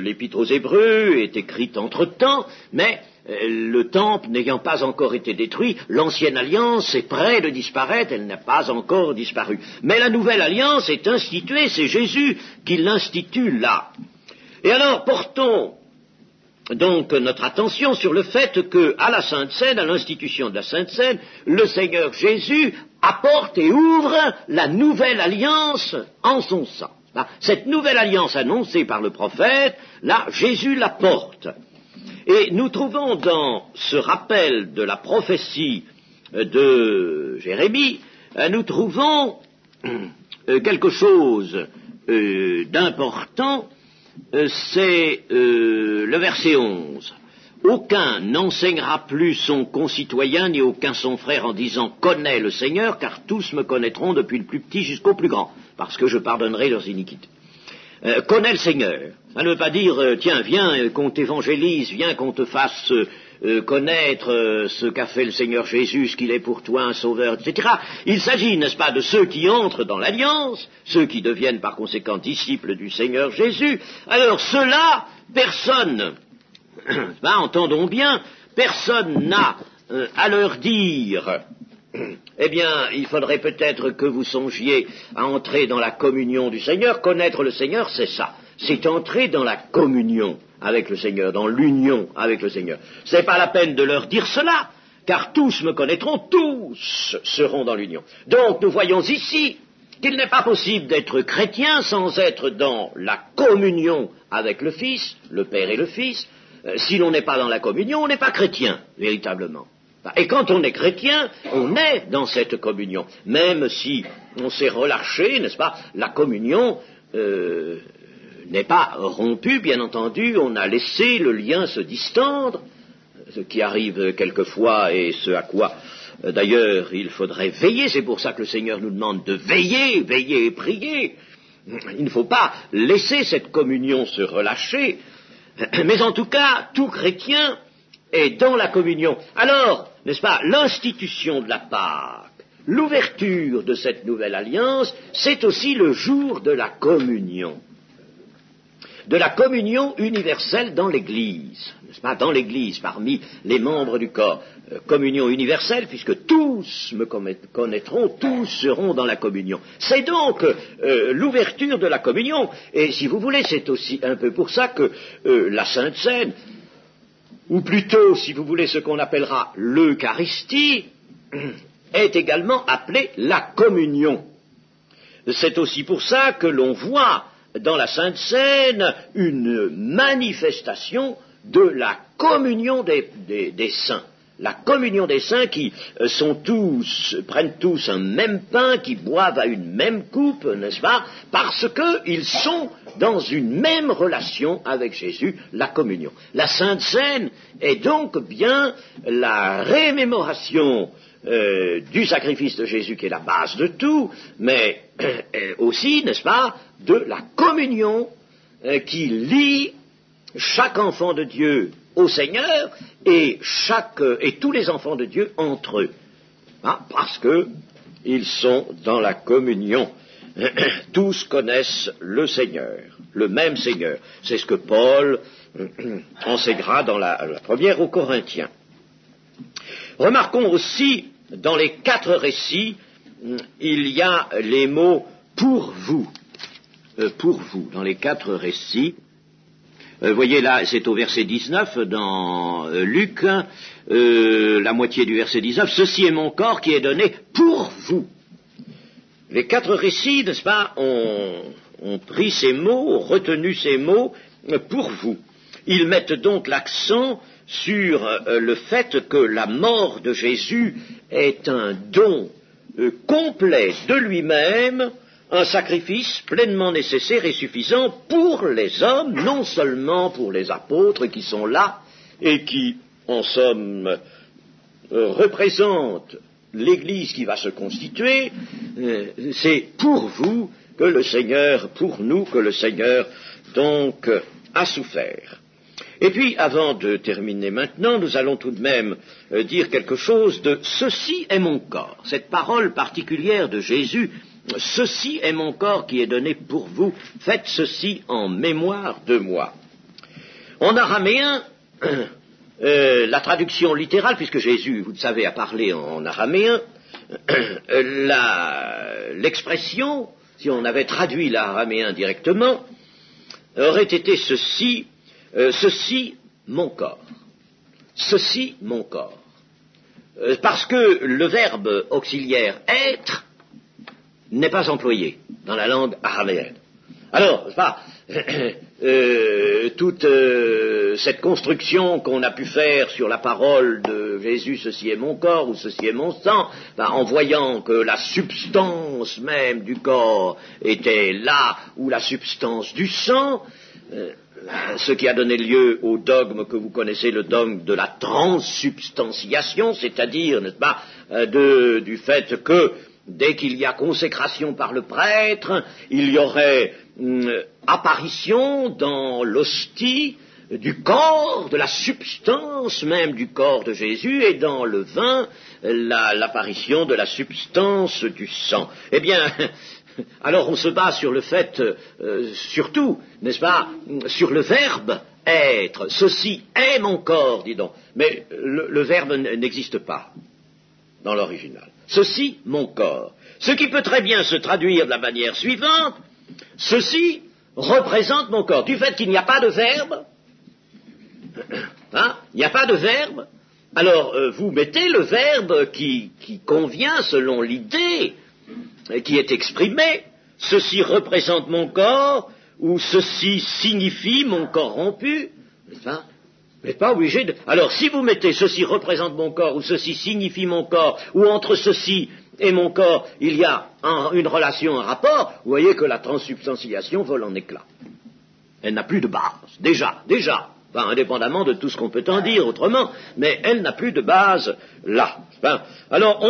l'épître aux Hébreux est écrite entre-temps, mais le temple n'ayant pas encore été détruit, l'ancienne alliance est près de disparaître, elle n'a pas encore disparu. Mais la nouvelle alliance est instituée, c'est Jésus qui l'institue là. Et alors, portons donc notre attention sur le fait que, à la Sainte Seine, à l'institution de la Sainte Seine, le Seigneur Jésus apporte et ouvre la nouvelle alliance en son sang. Cette nouvelle alliance annoncée par le prophète, là, Jésus la porte. Et nous trouvons dans ce rappel de la prophétie de Jérémie, nous trouvons quelque chose d'important, c'est le verset 11. Aucun n'enseignera plus son concitoyen ni aucun son frère en disant « Connais le Seigneur, car tous me connaîtront depuis le plus petit jusqu'au plus grand, parce que je pardonnerai leurs iniquités. » Connais le Seigneur. Ça ne veut pas dire « Tiens, viens qu'on t'évangélise, viens qu'on te fasse connaître ce qu'a fait le Seigneur Jésus, ce qu'il est pour toi un sauveur, etc. » Il s'agit, n'est-ce pas, de ceux qui entrent dans l'alliance, ceux qui deviennent par conséquent disciples du Seigneur Jésus. Alors ceux-là, personne... entendons bien, personne n'a à leur dire eh bien, il faudrait peut-être que vous songiez à entrer dans la communion du Seigneur. Connaître le Seigneur, c'est ça. C'est entrer dans la communion avec le Seigneur, dans l'union avec le Seigneur. Ce n'est pas la peine de leur dire cela, car tous me connaîtront, tous seront dans l'union. Donc, nous voyons ici qu'il n'est pas possible d'être chrétien sans être dans la communion avec le Fils, le Père et le Fils. Si l'on n'est pas dans la communion, on n'est pas chrétien, véritablement. Et quand on est chrétien, on est dans cette communion. Même si on s'est relâché, n'est-ce pas, la communion n'est pas rompue, bien entendu, on a laissé le lien se distendre, ce qui arrive quelquefois et ce à quoi, d'ailleurs, il faudrait veiller. C'est pour ça que le Seigneur nous demande de veiller, veiller et prier. Il ne faut pas laisser cette communion se relâcher, mais en tout cas, tout chrétien est dans la communion. Alors, n'est-ce pas, l'institution de la Pâque, l'ouverture de cette nouvelle alliance, c'est aussi le jour de la communion universelle dans l'Église, n'est-ce pas, dans l'Église, parmi les membres du corps. Communion universelle, puisque tous me connaîtront, tous seront dans la communion. C'est donc l'ouverture de la communion, et si vous voulez, c'est aussi un peu pour ça que la Sainte Seine, ou plutôt, si vous voulez, ce qu'on appellera l'Eucharistie, est également appelée la communion. C'est aussi pour ça que l'on voit dans la Sainte Seine une manifestation de la communion des saints. La communion des saints qui prennent tous un même pain, qui boivent à une même coupe, n'est-ce pas, parce qu'ils sont dans une même relation avec Jésus, la communion. La Sainte Seine est donc bien la rémémoration du sacrifice de Jésus qui est la base de tout, mais aussi, n'est-ce pas, de la communion qui lie chaque enfant de Dieu au Seigneur et tous les enfants de Dieu entre eux, parce qu'ils sont dans la communion. Tous connaissent le Seigneur, le même Seigneur. C'est ce que Paul enseigna dans la première aux Corinthiens. Remarquons aussi, dans les 4 récits, il y a les mots « pour vous ». Pour vous, dans les 4 récits. Voyez là, c'est au verset 19 dans Luc, la moitié du verset 19, « Ceci est mon corps qui est donné pour vous ». Les 4 récits, n'est-ce pas, ont pris ces mots, ont retenu ces mots pour vous. Ils mettent donc l'accent sur le fait que la mort de Jésus est un don complet de lui-même, un sacrifice pleinement nécessaire et suffisant pour les hommes, non seulement pour les apôtres qui sont là et qui, en somme, représentent l'Église qui va se constituer, c'est pour vous que le Seigneur, pour nous que le Seigneur, donc, a souffert. Et puis, avant de terminer maintenant, nous allons tout de même dire quelque chose de « ceci est mon corps ». Cette parole particulière de Jésus, « ceci est mon corps qui est donné pour vous, faites ceci en mémoire de moi ». En araméen, la traduction littérale, puisque Jésus, vous le savez, a parlé en araméen, l'expression, si on avait traduit l'araméen directement, aurait été ceci, ceci mon corps. Ceci mon corps. Parce que le verbe auxiliaire être n'est pas employé dans la langue araméenne. Alors, toute cette construction qu'on a pu faire sur la parole de Jésus, ceci est mon corps ou ceci est mon sang, en voyant que la substance même du corps était là, ou la substance du sang, ce qui a donné lieu au dogme que vous connaissez, le dogme de la transsubstantiation, c'est-à-dire, n'est-ce pas, du fait que dès qu'il y a consécration par le prêtre, il y aurait apparition dans l'hostie du corps, de la substance même du corps de Jésus, et dans le vin, l'apparition de la substance du sang. Eh bien, alors on se base sur le fait, surtout, n'est-ce pas, sur le verbe être. Ceci est mon corps, dis donc. Mais le verbe n'existe pas dans l'original. ceci, mon corps. Ce qui peut très bien se traduire de la manière suivante, ceci représente mon corps. Du fait qu'il n'y a pas de verbe, hein, il n'y a pas de verbe, alors vous mettez le verbe qui convient selon l'idée qui est exprimée. Ceci représente mon corps, ou ceci signifie mon corps rompu, n'est-ce pas? Vous n'êtes pas obligé de... Alors, si vous mettez ceci représente mon corps, ou ceci signifie mon corps, ou entre ceci et mon corps, il y a une relation, un rapport, vous voyez que la transsubstantiation vole en éclats. Elle n'a plus de base, déjà, enfin, indépendamment de tout ce qu'on peut en dire autrement, mais elle n'a plus de base là. Enfin, alors,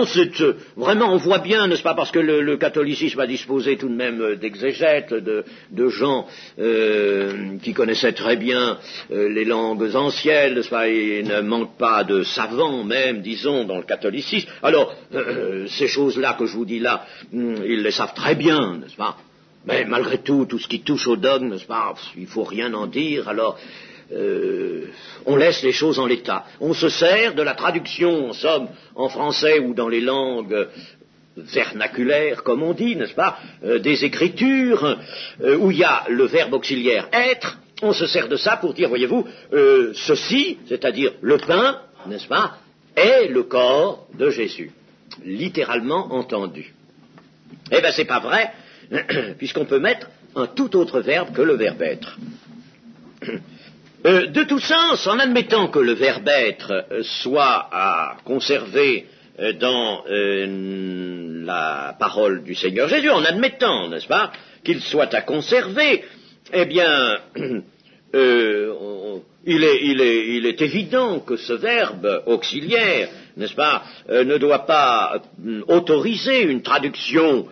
vraiment, on voit bien, n'est-ce pas, parce que le catholicisme a disposé tout de même d'exégètes, de gens qui connaissaient très bien les langues anciennes, n'est-ce pas, et ne manque pas de savants même, disons, dans le catholicisme. Alors, ces choses-là que je vous dis là, ils les savent très bien, n'est-ce pas, mais malgré tout ce qui touche au dogme, n'est-ce pas, il faut rien en dire, alors... on laisse les choses en l'état. On se sert de la traduction, en somme, en français ou dans les langues vernaculaires, comme on dit, n'est-ce pas, des écritures, où il y a le verbe auxiliaire être. On se sert de ça pour dire, voyez-vous, ceci, c'est-à-dire le pain, n'est-ce pas, est le corps de Jésus, littéralement entendu. Eh bien, c'est pas vrai, puisqu'on peut mettre un tout autre verbe que le verbe être. De tout sens, en admettant que le verbe être soit à conserver dans la parole du Seigneur Jésus, en admettant, n'est-ce pas, qu'il soit à conserver, eh bien, il est évident que ce verbe auxiliaire, n'est-ce pas, ne doit pas autoriser une traduction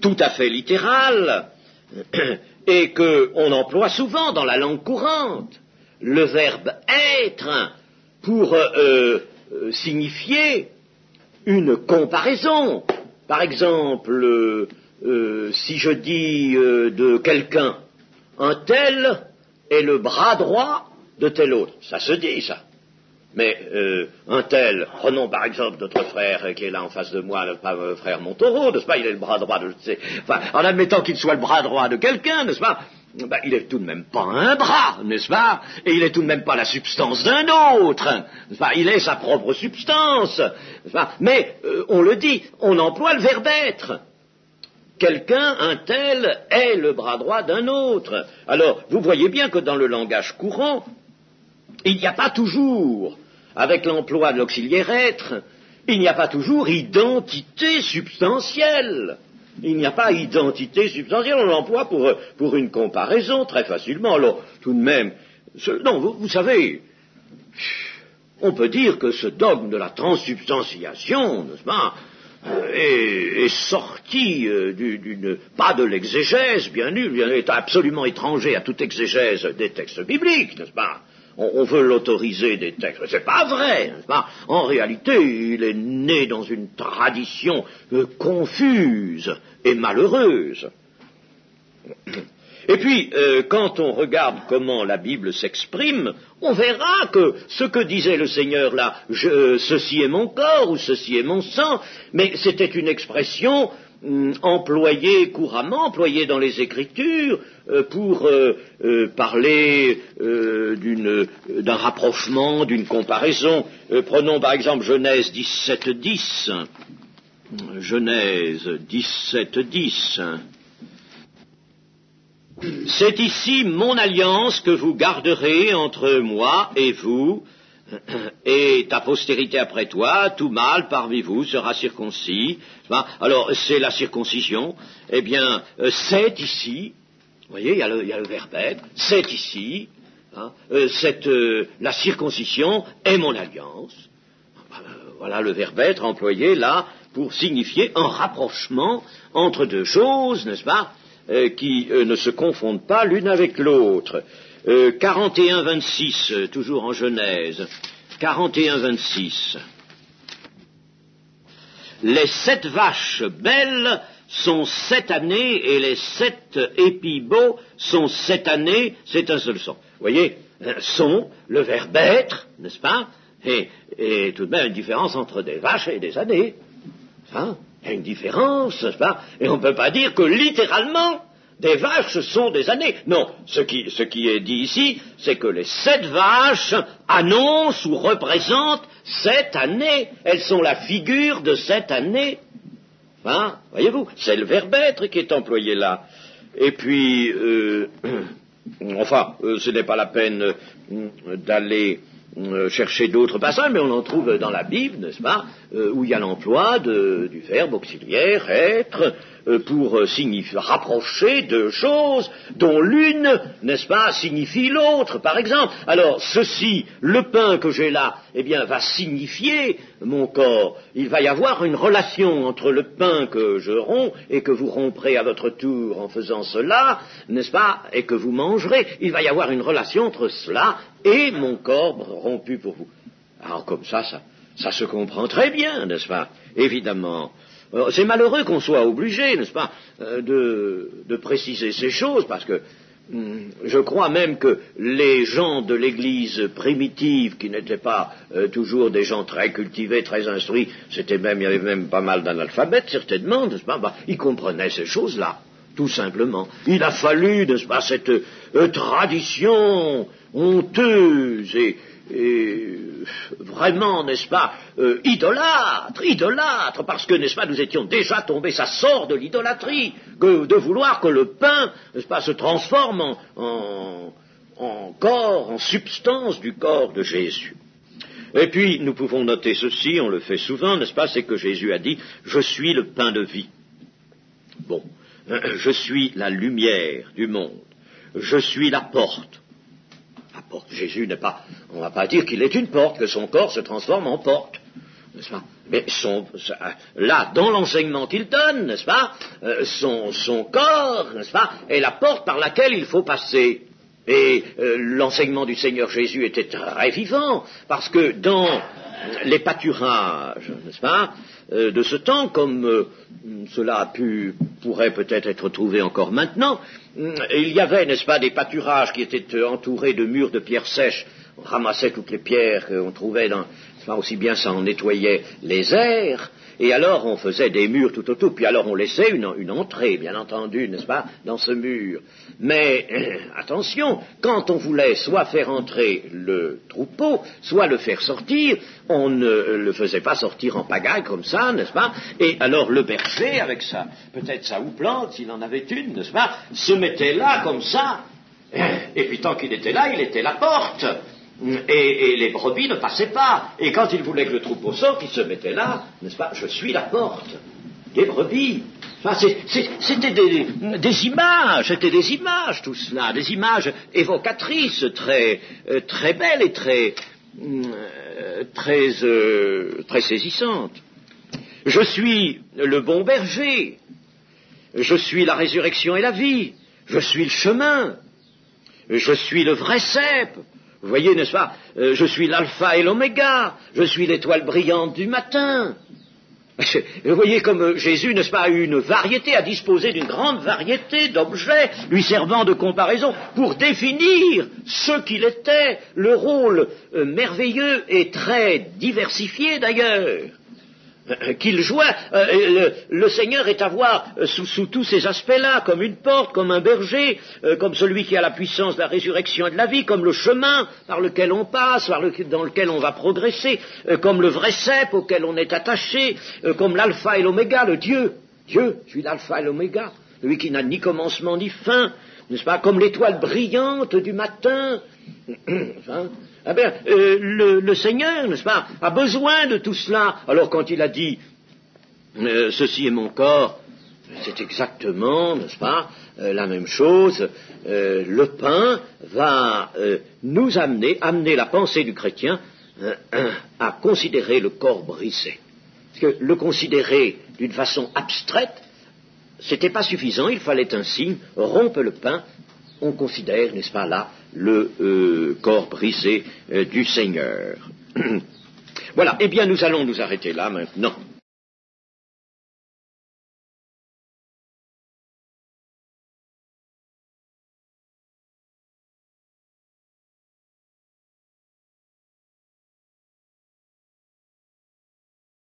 tout à fait littérale, et qu'on emploie souvent dans la langue courante le verbe être pour signifier une comparaison. Par exemple, si je dis de quelqu'un, un tel est le bras droit de tel autre, ça se dit ça. Mais un tel, prenons par exemple notre frère qui est là en face de moi, le frère Montaureau, n'est-ce pas, il est le bras droit de... Enfin, en admettant qu'il soit le bras droit de quelqu'un, n'est-ce pas, ben, il est tout de même pas un bras, n'est-ce pas, et il est tout de même pas la substance d'un autre, n'est-ce pas, il est sa propre substance, n'est-ce pas, mais on le dit, on emploie le verbe être. Quelqu'un, un tel, est le bras droit d'un autre. Alors, vous voyez bien que dans le langage courant, il n'y a pas toujours, avec l'emploi de l'auxiliaire être, il n'y a pas toujours identité substantielle. Il n'y a pas identité substantielle, on l'emploie pour une comparaison très facilement. Alors, tout de même, non, vous savez, on peut dire que ce dogme de la transsubstantiation, n'est-ce pas, est sorti pas de l'exégèse, bien est absolument étranger à toute exégèse des textes bibliques, n'est-ce pas. On veut l'autoriser des textes. C'est pas vrai, n'est-ce pas? En réalité, il est né dans une tradition confuse et malheureuse. Et puis, quand on regarde comment la Bible s'exprime, on verra que ce que disait le Seigneur là, ceci est mon corps ou ceci est mon sang, mais c'était une expression employée couramment, employée dans les Écritures, pour parler d'un rapprochement, d'une comparaison. Prenons par exemple Genèse 17:10. Genèse 17:10. C'est ici mon alliance que vous garderez entre moi et vous, et ta postérité après toi, tout mâle parmi vous sera circoncis. Alors, c'est la circoncision. Eh bien, c'est ici, vous voyez, il y a le verbe être, c'est ici, hein, la circoncision est mon alliance. Voilà le verbe être employé là pour signifier un rapprochement entre deux choses, n'est-ce pas, qui ne se confondent pas l'une avec l'autre. 41-26, toujours en Genèse, 41-26. Les 7 vaches belles sont 7 années et les 7 épibaux sont 7 années, c'est un seul son. Vous voyez, son, le verbe être, n'est-ce pas, et tout de même une différence entre des vaches et des années. Hein? Il y a une différence, n'est-ce pas? Et on ne peut pas dire que littéralement, des vaches, ce sont des années. Non, ce qui est dit ici, c'est que les 7 vaches annoncent ou représentent 7 années. Elles sont la figure de 7 années. Hein? Voyez-vous, c'est le verbe être qui est employé là. Et puis, ce n'est pas la peine d'aller chercher d'autres passages, mais on en trouve dans la Bible, n'est-ce pas, où il y a l'emploi du verbe auxiliaire, être, pour rapprocher deux choses dont l'une, n'est-ce pas, signifie l'autre, par exemple. Alors, ceci, le pain que j'ai là, eh bien, va signifier mon corps. Il va y avoir une relation entre le pain que je romps et que vous romprez à votre tour en faisant cela, n'est-ce pas, et que vous mangerez. Il va y avoir une relation entre cela et mon corps rompu pour vous. Alors, comme ça se comprend très bien, n'est-ce pas, évidemment. C'est malheureux qu'on soit obligé, n'est-ce pas, de préciser ces choses, parce que je crois même que les gens de l'Église primitive, qui n'étaient pas toujours des gens très cultivés, très instruits, il y avait même pas mal d'analphabètes, certainement, n'est-ce pas, ils comprenaient ces choses-là, tout simplement. Il a fallu, n'est-ce pas, cette tradition honteuse et vraiment, n'est-ce pas, idolâtre, parce que, n'est-ce pas, nous étions déjà tombés, ça sort de l'idolâtrie, de vouloir que le pain, n'est-ce pas, se transforme en corps, en substance du corps de Jésus. Et puis, nous pouvons noter ceci, on le fait souvent, n'est-ce pas, c'est que Jésus a dit, je suis le pain de vie. Bon, je suis la lumière du monde, je suis la porte. La porte, Jésus n'est pas, on ne va pas dire qu'il est une porte, que son corps se transforme en porte, n'est-ce pas? Mais là, dans l'enseignement qu'il donne, n'est-ce pas, son corps, n'est-ce pas, est la porte par laquelle il faut passer. Et l'enseignement du Seigneur Jésus était très vivant, parce que dans les pâturages, n'est-ce pas, de ce temps, comme cela pourrait peut-être être trouvé encore maintenant, il y avait, n'est-ce pas, des pâturages qui étaient entourés de murs de pierres sèches. On ramassait toutes les pierres qu'on trouvait aussi bien ça en nettoyait les airs, et alors on faisait des murs tout autour, puis alors on laissait une entrée, bien entendu, n'est-ce pas, dans ce mur. Mais, attention, quand on voulait soit faire entrer le troupeau, soit le faire sortir, on ne le faisait pas sortir en pagaille comme ça, n'est-ce pas, et alors le berger, avec peut-être sa houppelande, s'il en avait une, n'est-ce pas, se mettait là, comme ça, et puis tant qu'il était là, il était la porte. Et les brebis ne passaient pas. Et quand il voulait que le troupeau sorte, il se mettait là, n'est-ce pas, je suis la porte des brebis. Enfin, c'était des images, tout cela, des images évocatrices, très belles et très saisissantes. Je suis le bon berger, je suis la résurrection et la vie, je suis le chemin, je suis le vrai cep. Vous voyez, n'est-ce pas, je suis l'alpha et l'oméga, je suis l'étoile brillante du matin. Vous voyez comme Jésus, n'est-ce pas, a eu une variété, a disposé d'une grande variété d'objets lui servant de comparaison pour définir ce qu'il était, le rôle merveilleux et très diversifié d'ailleurs qu'il jouait. Le Seigneur est à voir sous tous ces aspects-là, comme une porte, comme un berger, comme celui qui a la puissance de la résurrection et de la vie, comme le chemin par lequel on passe, dans lequel on va progresser, comme le vrai cep auquel on est attaché, comme l'alpha et l'oméga, le Dieu, je suis l'alpha et l'oméga, lui qui n'a ni commencement ni fin, n'est-ce pas, comme l'étoile brillante du matin. Eh bien, le Seigneur, n'est-ce pas, a besoin de tout cela. Alors quand il a dit ceci est mon corps, c'est exactement, n'est-ce pas, la même chose. Le pain va nous amener la pensée du chrétien à considérer le corps brisé. Parce que le considérer d'une façon abstraite, c'était pas suffisant, il fallait un signe, rompre le pain, on considère, n'est-ce pas, là, le corps brisé du Seigneur. Voilà, eh bien nous allons nous arrêter là maintenant.